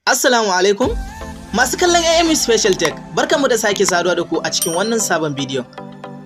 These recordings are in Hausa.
Assalamu alaikum masu kallon AME Special Tech, barkanmu da sake saduwa da ku a cikin wannan sabon bidiyon.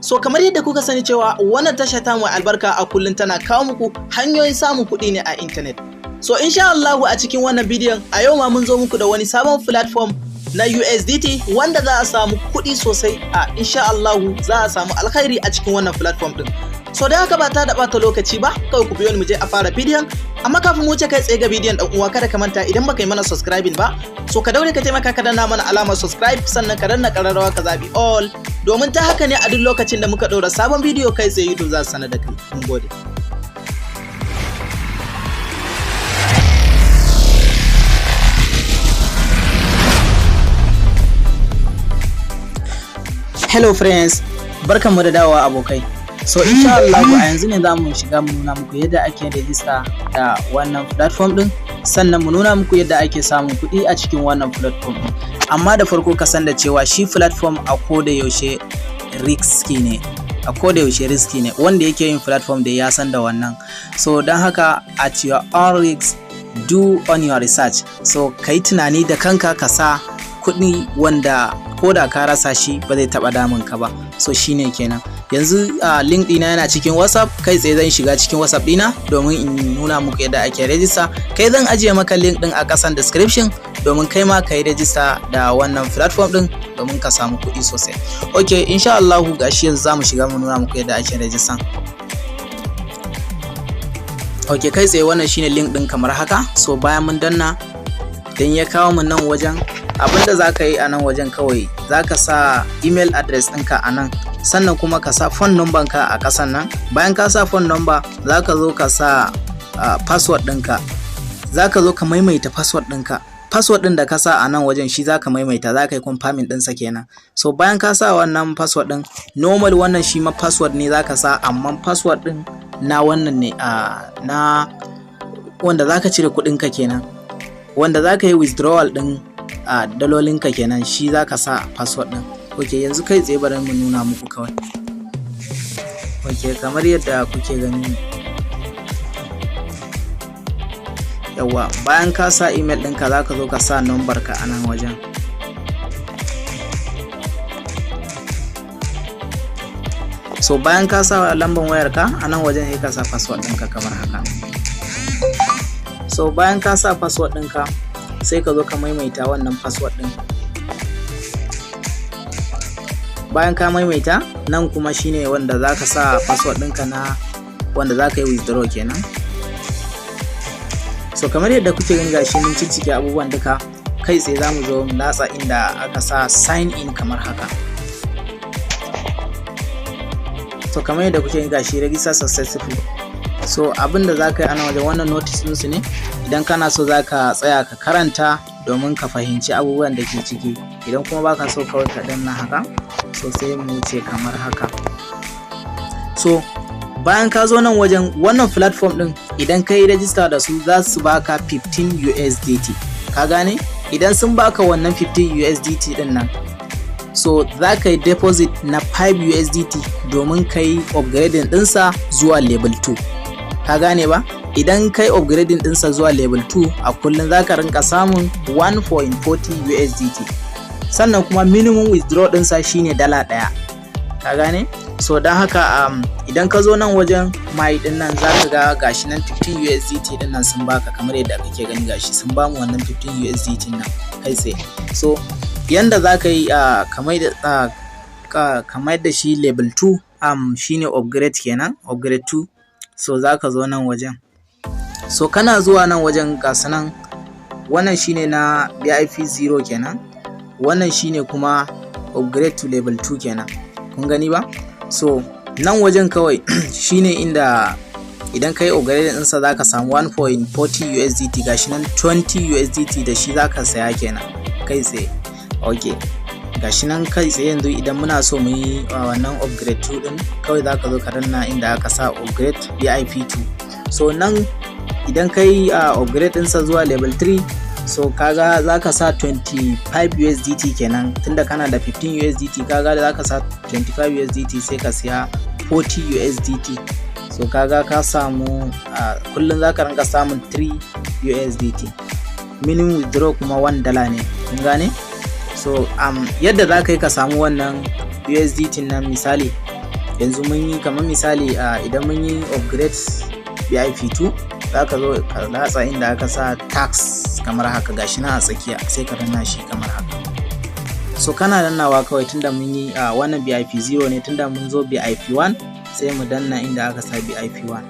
So kamar yadda kuka sani cewa wannan tasha ta mai albarka a kullum tana kawo muku hanyoyin samun kuɗi ne a intanet. So insha Allah a cikin wannan bidiyon a yau ma mun zo muku da wani sabon platform na USDT wanda za a samu kuɗi sosai a insha Allah za a samu alkhairi a cikin wannan platform din. So da haka ba ta da ɓata lokaci ba, kawai ku biyo ni mu je a fara bidiyon. Amma kafin mu wuce kai tsaye ga bidiyon dan uwa, kada ka manta idan baka yi mana subscribing ba, so ka daure ka taimaka ka danna mana alamar subscribe, sannan ka danna ƙararrawa ka zabi all, domin ta haka ne a duk lokacin da muka ɗora sabon bidiyo kai tsaye YouTube za su sanar da kai. Mun gode. Hello friends, barkanmu da dawowa abokai. So insha Allah a yanzu ne za mu shiga mu nuna muku yadda ake register da wannan platform din, sannan mu nuna muku yadda ake samun kuɗi a cikin wannan platform din. Amma da farko ka san da cewa shi platform a koda yaushe risky ne, wanda yake yin platform da ya san da wannan. So don haka at your own risk, do on your research. So kai tunani da kanka ka sa kuɗi wanda ko da ka rasa shi ba zai taɓa damun ka ba. So shine kenan. Yanzu link ɗina yana cikin WhatsApp, kai tsaye zan shiga cikin WhatsApp ɗina domin in nuna muku yadda ake register. Kai zan ajiye maka link ɗin a ƙasan description domin kai ma ka yi register da wannan platform ɗin domin ka samu kuɗi sosai. Okay, insha Allah gashi yanzu za mu shiga mu nuna muku yadda ake register. Okay, kai tsaye wannan shine link ɗin kamar haka. So bayan mun danna, dan ya kawo mu nan wajen, abinda za ka yi a nan wajen kawai za ka sa email address ɗinka a nan, sannan kuma ka sa phone number ka a ƙasan nan. Bayan ka sa phone number za ka zo ka sa password ɗinka, za ka zo ka maimaita password ɗinka. Password ɗin da ka sa a nan wajen shi za ka maimaita, za ka yi confirming ɗinsa kenan. So bayan ka sa wannan password ɗin, normal wannan shi ma password ne za ka sa, amma password ɗin na wannan ne na wanda za ka cire kuɗinka kenan, wanda za ka yi withdrawal ɗin dalolinka kenan, shi za ka sa password ɗin. Ok, yanzu kai tsaye bari mu nuna muku kawai. Ok, kamar yadda kuke gani. Yawa, bayan ka sa email ɗinka za ka zo ka sa number ka a nan wajen. So bayan ka sa lambar wayarka a nan wajen sai ka sa password ɗinka kamar haka. So bayan ka sa password ɗinka sai ka zo ka maimaita wannan password ɗin. Bayan ka maimaita, nan kuma shine wanda za ka sa password ɗinka na wanda za ka yi withdraw kenan. So kamar yadda kuke gani gashi mun ciccike abubuwan duka, kai tsaye za mu zo mu latsa inda aka sa sign in kamar haka. So kamar yadda kuke gani gashi register successful. So abinda za ka yi ana wajen wannan notice ɗinsu ne, idan kana so za ka tsaya ka karanta domin ka fahimci abubuwan da ke ciki. Idan kuma baka so kawai ka danna haka, so sai mu wuce kamar haka. So bayan ka zo nan wajen wannan platform din, idan ka yi register da su za su baka 15 USDT. Ka gane? Idan sun baka wannan 15 USDT din nan, so za ka yi deposit na 5 USDT domin ka yi upgrading ɗinsa zuwa level 2. Ka gane ba? Idan kai upgrading ɗinsa zuwa level 2 a kullum za ka rinka samun 1.40 USDT. Sannan kuma minimum withdraw ɗinsa shine $1. Ka gane? So don haka idan ka zo nan wajen mai ɗin nan za ka ga gashi nan 15 USDT ɗin nan sun baka, kamar yadda kake gani gashi sun bamu wannan 15 USDT nan kai tsaye. So yanda za ka yi kamar da shi level 2 shine upgrade kenan, upgrade 2. So za ka zo nan wajen. So kana zuwa nan wajen gasu nan, wannan shine na VIP 0 kenan, wannan shine kuma upgrade to level 2 kenan. Kun gani ba? So nan wajen kawai shine inda idan kai upgrade ɗinsa za ka samu 1.40 USDT, gashi nan 20 USDT da shi za ka saya kenan kai tsaye. Ok, gashi nan kai tsaye yanzu idan muna so mu yi wannan upgrade 2 ɗin, kawai za ka zo ka danna inda aka sa upgrade VIP 2. So nan idan ka yi upgrade ɗinsa zuwa level 3, so kaga za ka sa 25 USDT kenan, tunda kana da 15 USDT kaga za ka sa 25 USDT sai ka siya 40 USDT. So kaga ka samu kullum za ka rinka samun 3 USDT. minimum withdraw kuma $1 ne, kun gane? So yadda za ka yi ka samu wannan USDT nan, misali yanzu mun yi kamar misali idan mun yi upgrade BIP2 za ka zo ka latsa inda aka sa Tacks kamar haka, gashi na a tsakiya, sai ka danna shi kamar haka. So kana dannawa kawai, tunda mun yi wannan BIP0 ne, tunda mun zo BIP1 sai mu danna inda aka sa BIP1.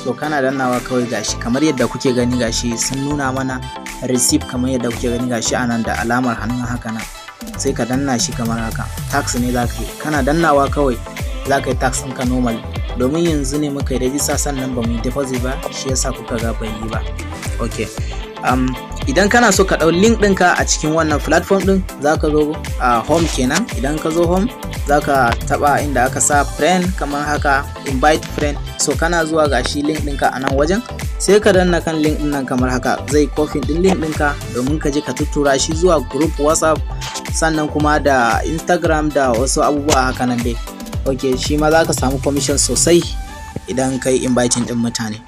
So kana dannawa kawai, gashi kamar yadda kuke gani, gashi sun nuna mana receipt kamar yadda kuke gani, gashi anan da alamar hannun haka nan, sai ka danna shi kamar haka. Tax ne za ka yi, kana dannawa kawai za ka yi tax ɗinka normal, domin yanzu ne muka yi register sannan ba mu yi deposit ba, shi yasa kuka ga bai yi ba. Okay. Idan kana so ka ɗau link ɗinka a cikin wannan platform ɗin, za ka zo home kenan. Idan ka zo home za ka taɓa inda aka sa friend kamar haka, invite friend. So kana zuwa gashi link ɗinka a nan wajen, sai ka danna kan link ɗin nan kamar haka, zai copy ɗin link ɗinka domin ka je ka tuttura shi zuwa group WhatsApp, sannan kuma da Instagram da wasu abubuwa haka nan dai. Okay, shi ma za ka samu commission sosai idan kai inviting ɗin mutane.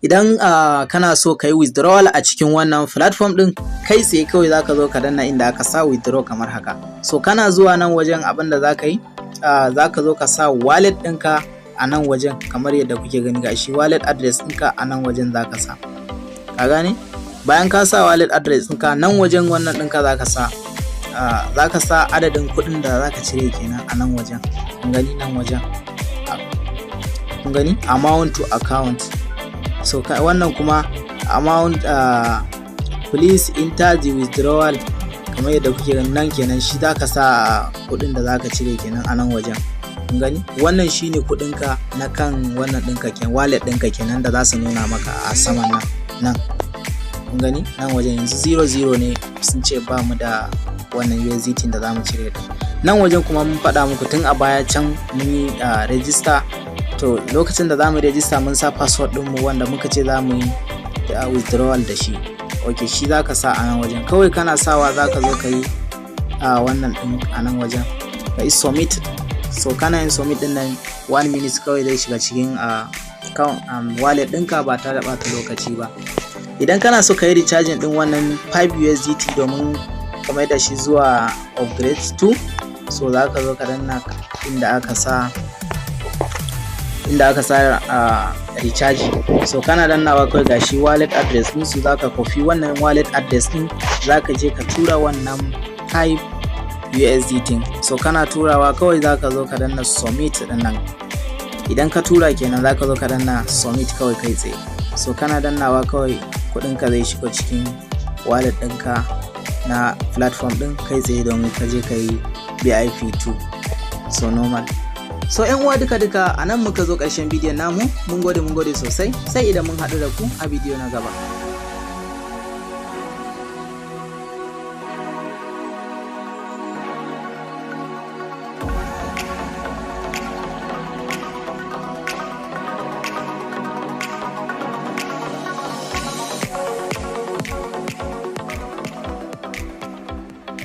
Idan kana so ka yi withdrawal a cikin wannan platform ɗin, kai tsaye kawai za ka zo ka danna inda aka sa withdraw kamar haka. So kana zuwa nan wajen, abin da za ka yi, za ka zo ka sa wallet ɗinka a nan wajen kamar yadda kuke gani, gashi wallet address ɗinka a nan wajen za ka sa, ka gane? Bayan ka sa wallet address ɗinka nan wajen, wannan ɗinka za ka sa adadin kuɗin da za ka cire kenan a nan wajen, kun gani nan wajen, kun gani amount to account. So wannan kuma amount please enter the withdrawal, kamar yadda kuke gani nan kenan, shi za ka sa kuɗin da za ka cire kenan a nan wajen, kun gani? Wannan shine kuɗinka na kan wannan ɗinka kenan, wallet ɗinka kenan da za su nuna maka a saman nan, kun gani nan wajen yanzu 00 ne, sun ce ba mu da wannan USDT da za mu cire da nan wajen. Kuma mun faɗa muku tun a baya can mun yi register. To lokacin da za mu register mun sa password ɗinmu wanda muka ce za mu yi withdrawal da shi. Okay, shi za ka sa a nan wajen, kawai kana sawa za ka zo ka yi wannan ɗin a nan wajen, ka yi submit. So kana yin submit ɗin nan 1 minute kawai zai shiga cikin wallet ɗinka ba tare da ɓata lokaci ba. Idan kana so ka yi recharging ɗin wannan 5 USDT domin ka mai da shi zuwa upgrade 2, so za ka zo ka danna inda aka sa recharge. So kana dannawa kawai, gashi wallet address din su, zaka copy wannan wallet address din, zaka je ka tura wannan 5 USDT. So kana turawa kawai zaka zo ka danna submit din nan. Idan ka tura kenan zaka zo ka danna submit kawai kai tsaye. So kana dannawa kawai kudin ka zai shigo cikin wallet ɗinka na platform din kai tsaye domin ka je ka yi BIP2. So normal. So yan uwa duka a nan muka zo ƙarshen bidiyon namu. Mun gode sosai, sai idan mun haɗu da ku a bidiyo na gaba.